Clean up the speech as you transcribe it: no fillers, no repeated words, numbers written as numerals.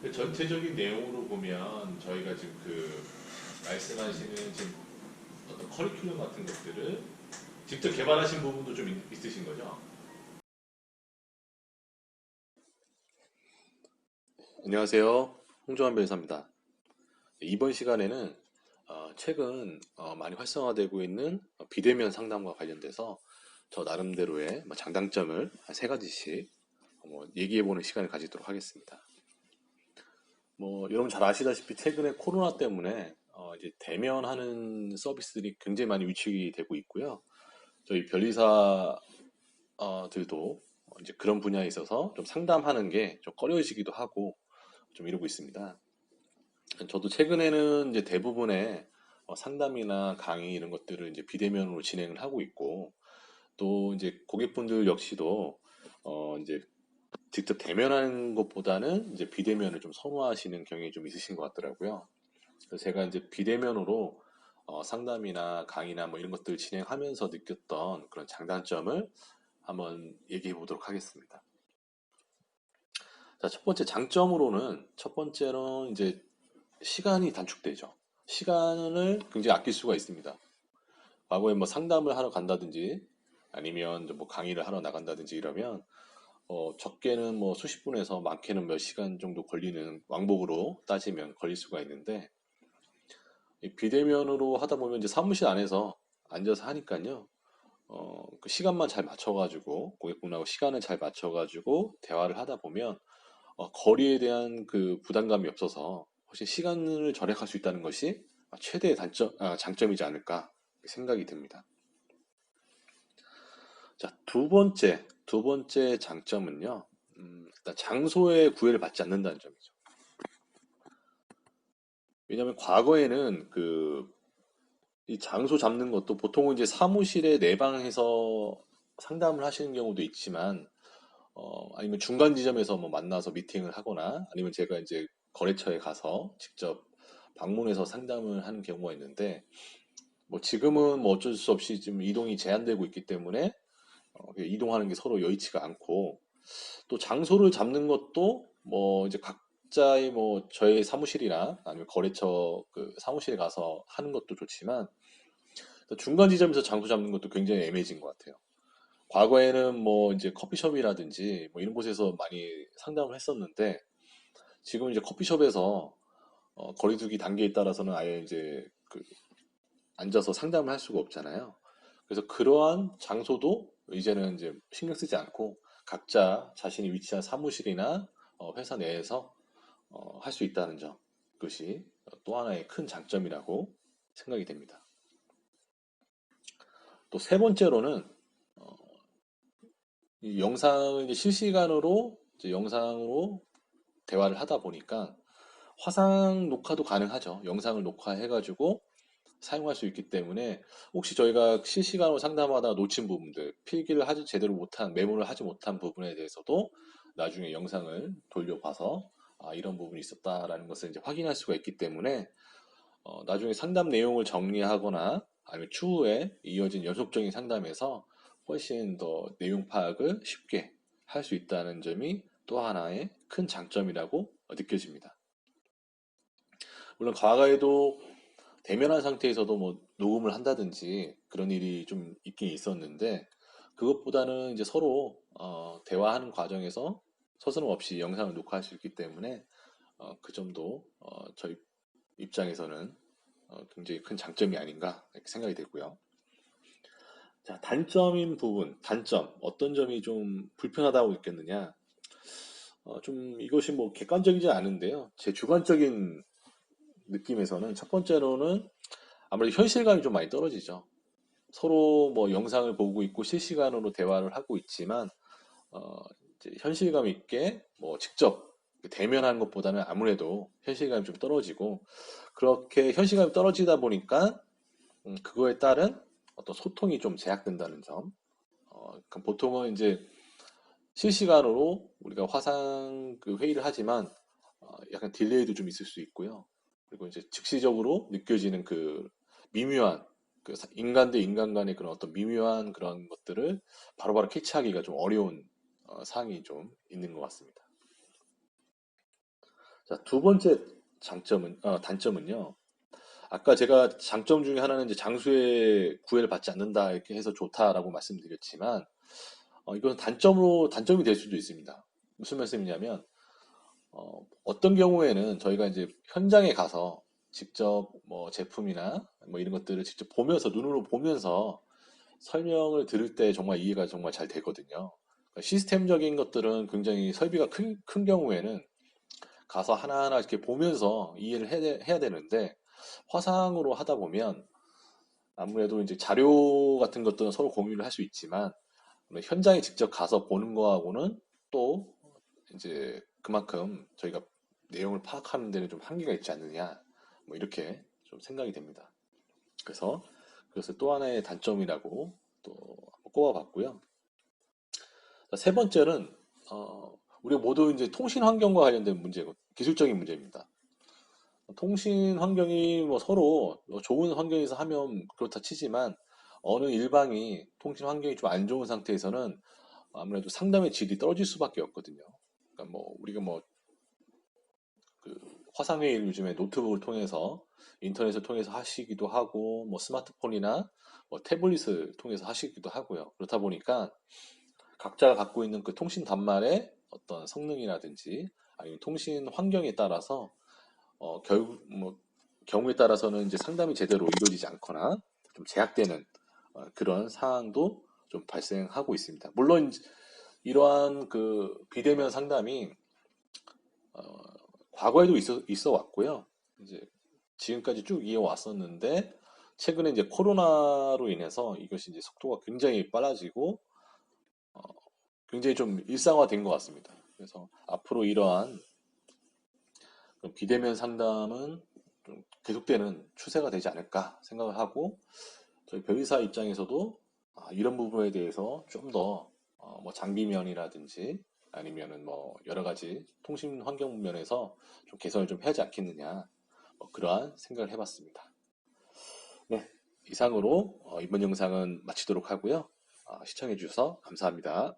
그 전체적인 내용으로 보면 저희가 지금 그 말씀하시는 지금 어떤 커리큘럼 같은 것들을 직접 개발하신 부분도 좀 있으신 거죠? 안녕하세요. 홍정환 변호사입니다. 이번 시간에는 최근 많이 활성화되고 있는 비대면 상담과 관련돼서 저 나름대로의 장단점을 한 세 가지씩 얘기해보는 시간을 가지도록 하겠습니다. 여러분 잘 아시다시피 최근에 코로나 때문에 이제 대면하는 서비스들이 굉장히 많이 위축이 되고 있고요. 저희 변리사들도 이제 그런 분야에 있어서 좀 상담하는 게 좀 꺼려지기도 하고 좀 이러고 있습니다. 저도 최근에는 이제 대부분의 상담이나 강의 이런 것들을 이제 비대면으로 진행을 하고 있고, 또 이제 고객분들 역시도 이제 직접 대면하는 것보다는 이제 비대면을 좀 선호하시는 경향이 좀 있으신 것 같더라고요. 그래서 제가 이제 비대면으로 상담이나 강의나 뭐 이런 것들 진행하면서 느꼈던 그런 장단점을 한번 얘기해 보도록 하겠습니다. 자, 첫 번째 장점으로는 첫 번째로는 이제 시간이 단축되죠. 시간을 굉장히 아낄 수가 있습니다. 과거에 뭐 상담을 하러 간다든지 아니면 뭐 강의를 하러 나간다든지 이러면 적게는 뭐 수십 분에서 많게는 몇 시간 정도 걸리는 왕복으로 따지면 걸릴 수가 있는데 이 비대면으로 하다 보면 이제 사무실 안에서 앉아서 하니까요. 그 시간만 잘 맞춰가지고 고객분하고 시간을 잘 맞춰가지고 대화를 하다 보면 거리에 대한 그 부담감이 없어서 훨씬 시간을 절약할 수 있다는 것이 최대의 장점이지 않을까 생각이 듭니다. 자, 두 번째 장점은요, 일단 장소에 구애를 받지 않는다는 점이죠. 왜냐하면 과거에는 이 장소 잡는 것도 보통은 이제 사무실에 내방해서 상담을 하시는 경우도 있지만, 아니면 중간 지점에서 뭐 만나서 미팅을 하거나 아니면 제가 이제 거래처에 가서 직접 방문해서 상담을 하는 경우가 있는데 뭐 지금은 뭐 어쩔 수 없이 지금 이동이 제한되고 있기 때문에 이동하는 게 서로 여의치가 않고 또 장소를 잡는 것도 뭐 이제 각자의 뭐 저의 사무실이나 아니면 거래처 그 사무실에 가서 하는 것도 좋지만 또 중간 지점에서 장소 잡는 것도 굉장히 애매해진 것 같아요. 과거에는 뭐 이제 커피숍이라든지 뭐 이런 곳에서 많이 상담을 했었는데 지금 이제 커피숍에서 거리두기 단계에 따라서는 아예 이제 앉아서 상담을 할 수가 없잖아요. 그래서 그러한 장소도 이제는 이제 신경 쓰지 않고 각자 자신이 위치한 사무실이나 회사 내에서 할 수 있다는 점, 그것이 또 하나의 큰 장점이라고 생각이 됩니다. 또 세 번째로는 이 영상을 이제 실시간으로 이제 영상으로 대화를 하다 보니까 화상 녹화도 가능하죠. 영상을 녹화해가지고 사용할 수 있기 때문에 혹시 저희가 실시간으로 상담하다가 놓친 부분들, 필기를 하지 제대로 못한, 메모를 하지 못한 부분에 대해서도 나중에 영상을 돌려봐서 이런 부분이 있었다라는 것을 이제 확인할 수가 있기 때문에 나중에 상담 내용을 정리하거나 아니면 추후에 이어진 연속적인 상담에서 훨씬 더 내용 파악을 쉽게 할 수 있다는 점이 또 하나의 큰 장점이라고 느껴집니다. 물론 과거에도 대면한 상태에서도 뭐 녹음을 한다든지 그런 일이 좀 있긴 있었는데 그것보다는 이제 서로 대화하는 과정에서 서스럼 없이 영상을 녹화할 수 있기 때문에 그 점도 저희 입장에서는 굉장히 큰 장점이 아닌가 이렇게 생각이 되고요. 자, 단점인 부분, 단점 어떤 점이 좀 불편하다고 느꼈느냐? 좀 이것이 뭐 객관적이지 않은데요. 제 주관적인 느낌에서는 첫 번째로는 아무래도 현실감이 좀 많이 떨어지죠. 서로 뭐 영상을 보고 있고 실시간으로 대화를 하고 있지만 어, 이제 현실감 있게 뭐 직접 대면하는 것보다는 아무래도 현실감이 좀 떨어지고 그렇게 현실감이 떨어지다 보니까 그거에 따른 어떤 소통이 좀 제약된다는 점. 그럼 보통은 이제 실시간으로 우리가 화상 그 회의를 하지만 약간 딜레이도 좀 있을 수 있고요. 그리고 이제 즉시적으로 느껴지는 그 미묘한 그 인간 대 인간 간의 그런 어떤 미묘한 그런 것들을 바로바로 캐치하기가 좀 어려운 사항이 좀 있는 것 같습니다. 자, 두 번째 단점은요. 아까 제가 장점 중에 하나는 이제 장수의 구애를 받지 않는다 이렇게 해서 좋다라고 말씀드렸지만, 이건 단점이 될 수도 있습니다. 무슨 말씀이냐면, 어떤 경우에는 저희가 이제 현장에 가서 직접 뭐 제품이나 뭐 이런 것들을 직접 보면서, 눈으로 보면서 설명을 들을 때 정말 이해가 정말 잘 되거든요. 그러니까 시스템적인 것들은 굉장히 설비가 큰 경우에는 가서 하나하나 이렇게 보면서 이해를 해야 되는데, 화상으로 하다 보면 아무래도 이제 자료 같은 것들은 서로 공유를 할 수 있지만, 현장에 직접 가서 보는 거하고는 또 이제 그만큼 저희가 내용을 파악하는 데는 좀 한계가 있지 않느냐, 뭐 이렇게 좀 생각이 됩니다. 그래서 그것을 또 하나의 단점이라고 또 꼽아봤고요. 세 번째는 우리 모두 이제 통신 환경과 관련된 문제고, 기술적인 문제입니다. 통신 환경이 뭐 서로 좋은 환경에서 하면 그렇다 치지만, 어느 일방이 통신 환경이 좀 안 좋은 상태에서는 아무래도 상담의 질이 떨어질 수밖에 없거든요. 그러니까 뭐 우리가 뭐 그 화상회의를 요즘에 노트북을 통해서, 인터넷을 통해서 하시기도 하고, 뭐 스마트폰이나 뭐 태블릿을 통해서 하시기도 하고요. 그렇다 보니까 각자가 갖고 있는 그 통신 단말의 어떤 성능이라든지 아니면 통신 환경에 따라서 결국 뭐 경우에 따라서는 이제 상담이 제대로 이루어지지 않거나 좀 제약되는 그런 상황도 좀 발생하고 있습니다. 물론 이러한 그 비대면 상담이 어, 과거에도 있어 왔고요. 이제 지금까지 쭉 이어왔었는데, 최근에 이제 코로나로 인해서 이것이 이제 속도가 굉장히 빨라지고 어, 굉장히 좀 일상화된 것 같습니다. 그래서 앞으로 이러한 비대면 상담은 좀 계속되는 추세가 되지 않을까 생각을 하고, 저희 변리사 입장에서도 이런 부분에 대해서 좀 더 뭐 장비면이라든지 아니면은 뭐 여러 가지 통신 환경 면에서 좀 개선을 좀 해야지 않겠느냐, 뭐 그러한 생각을 해봤습니다. 네, 이상으로 이번 영상은 마치도록 하고요. 시청해 주셔서 감사합니다.